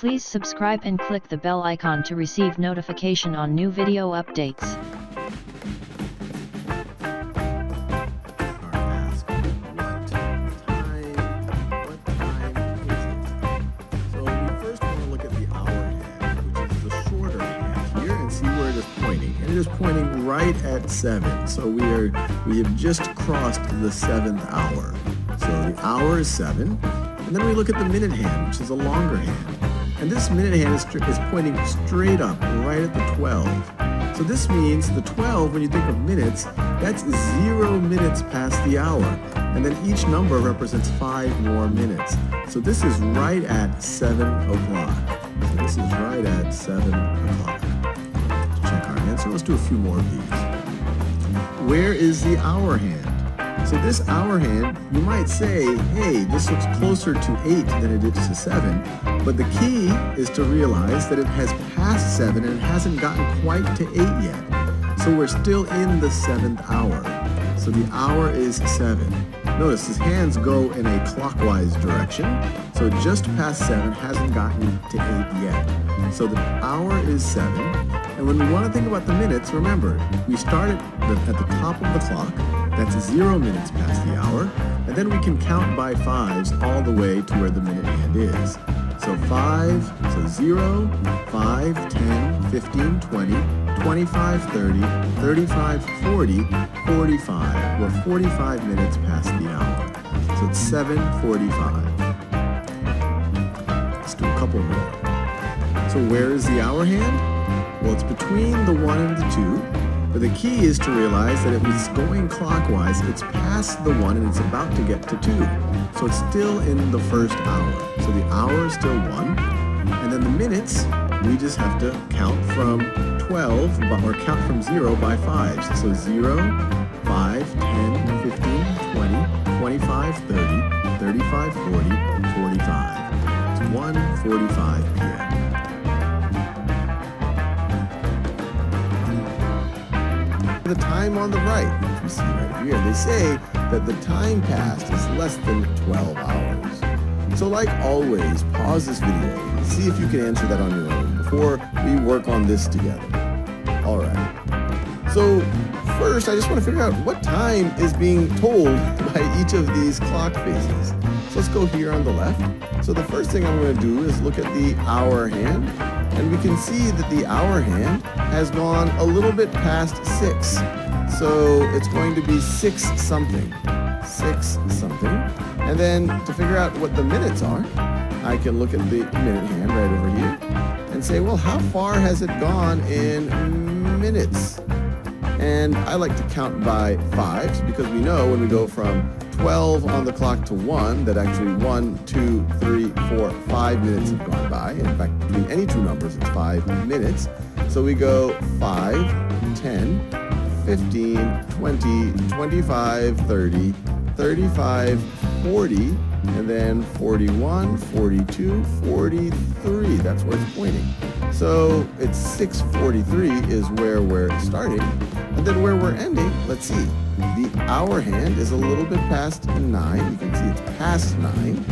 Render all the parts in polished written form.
Please subscribe and click the bell icon to receive notification on new video updates. It is pointing right at 7, so we have just crossed the 7th hour. So the hour is 7, and then we look at the minute hand, which is a longer hand. And this minute hand is pointing straight up, right at the 12. So this means the 12, when you think of minutes, that's 0 minutes past the hour. And then each number represents 5 more minutes. So this is right at 7 o'clock. So this is right at 7 o'clock. So let's do a few more of these. Where is the hour hand? So this hour hand, you might say, hey, this looks closer to 8 than it is to 7. But the key is to realize that it has passed 7 and it hasn't gotten quite to 8 yet. So we're still in the 7th hour. So the hour is 7. Notice his hands go in a clockwise direction. So just past 7 hasn't gotten to 8 yet. So the hour is 7. And when we want to think about the minutes, remember, we start at the top of the clock. That's 0 minutes past the hour. And then we can count by 5s all the way to where the minute hand is. So 5, so 0, 5, 10, 15, 20, 25, 30, 35, 40, 45. We're 45 minutes past the hour. So it's 7:45. Let's do a couple more. So where is the hour hand? Well, it's between the 1 and the 2, but the key is to realize that if it's going clockwise, it's past the 1 and it's about to get to 2. So it's still in the first hour. So the hour is still 1, and then the minutes, we just have to count from 12, or count from 0 by 5s. So 0, 5, 10, 15, 20, 25, 30, 35, 40, 45. It's 1:45 p.m. The time on the right, which we see right here, they say that the time passed is less than 12 hours. So like always, pause this video and see if you can answer that on your own before we work on this together. All right. So first, I just want to figure out what time is being told by each of these clock faces. So let's go here on the left. So the first thing I'm going to do is look at the hour hand. And we can see that the hour hand has gone a little bit past 6. So it's going to be 6 something. 6 something. And then to figure out what the minutes are, I can look at the minute hand right over here and say, well, how far has it gone in minutes? And I like to count by 5s because we know when we go from 12 on the clock to 1 that actually 1, 2, 3, 4, 5 minutes have gone by. In fact, between any two numbers, it's 5 minutes. So we go 5, 10, 15, 20, 25, 30, 35, 40, and then 41, 42, 43. That's where it's pointing. So it's 6:43 is where we're starting. And then where we're ending, let's see. The hour hand is a little bit past 9. You can see it's past 9.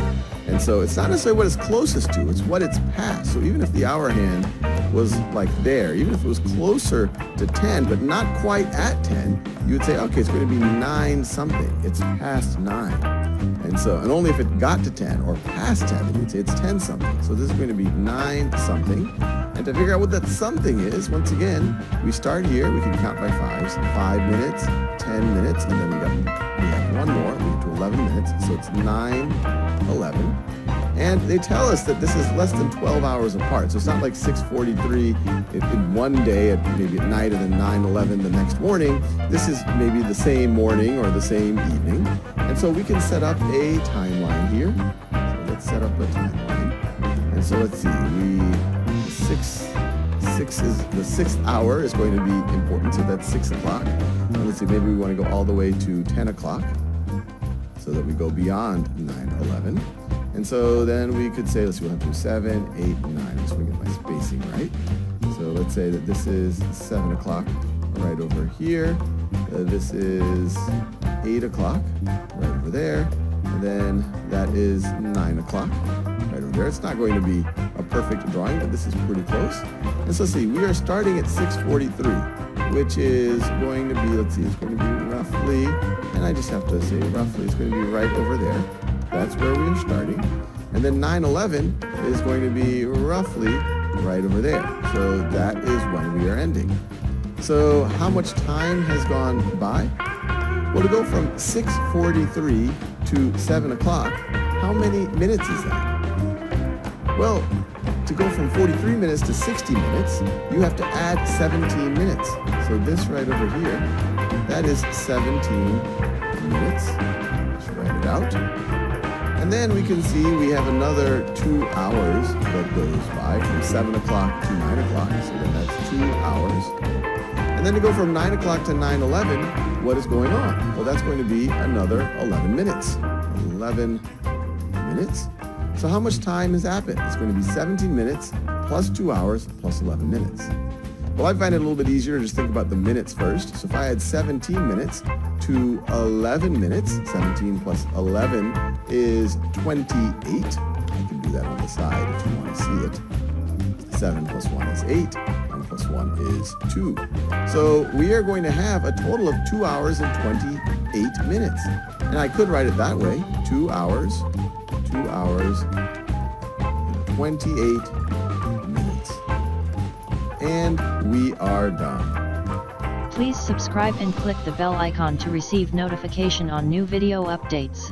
And so it's not necessarily what it's closest to, it's what it's past. So even if the hour hand was like there, even if it was closer to 10, but not quite at 10, you would say, okay, it's going to be 9 something. It's past 9. And only if it got to 10 or past 10, then you'd say it's 10 something. So this is going to be 9 something. And to figure out what that something is, once again, we start here. We can count by 5s. 5 minutes, 10 minutes, and then we have one more. We get to 11 minutes. So it's 9, 11. And they tell us that this is less than 12 hours apart. So it's not like 6:43 in one day, maybe at night, and then 9:11 the next morning. This is maybe the same morning or the same evening. And so we can set up a timeline here. So let's set up a timeline. And so let's see, the 6th hour is going to be important, so that's 6 o'clock. And let's see, maybe we want to go all the way to 10 o'clock so that we go beyond 9:11. And so then we could say, let's see, we'll have to do 7, 8, 9. I'm just going to get my spacing right. So let's say that this is 7 o'clock right over here. This is 8 o'clock right over there. And And then that is 9 o'clock right over there. It's not going to be a perfect drawing, but this is pretty close. And so let's see, we are starting at 6:43, which is going to be, let's see, it's going to be roughly, and I just have to say roughly, it's going to be right over there. That's where we are starting. And then 9:11 is going to be roughly right over there. So that is when we are ending. So how much time has gone by? Well, to go from 6:43 to 7 o'clock, how many minutes is that? Well, to go from 43 minutes to 60 minutes, you have to add 17 minutes. So this right over here, that is 17 minutes. Let's write it out. And then we can see we have another 2 hours that goes by from 7 o'clock to 9 o'clock. So then that's 2 hours. And then to go from 9 o'clock to 9:11, what is going on? Well, that's going to be another 11 minutes. 11 minutes. So how much time has happened? It's going to be 17 minutes plus 2 hours plus 11 minutes. Well, I find it a little bit easier to just think about the minutes first. So if I add 17 minutes to 11 minutes, 17 plus 11 is 28. I can do that on the side if you want to see it. 7 plus 1 is 8. 1 plus 1 is 2. So we are going to have a total of 2 hours and 28 minutes. And I could write it that way. 2 hours, 28 minutes. And we are done. Please subscribe and click the bell icon to receive notification on new video updates.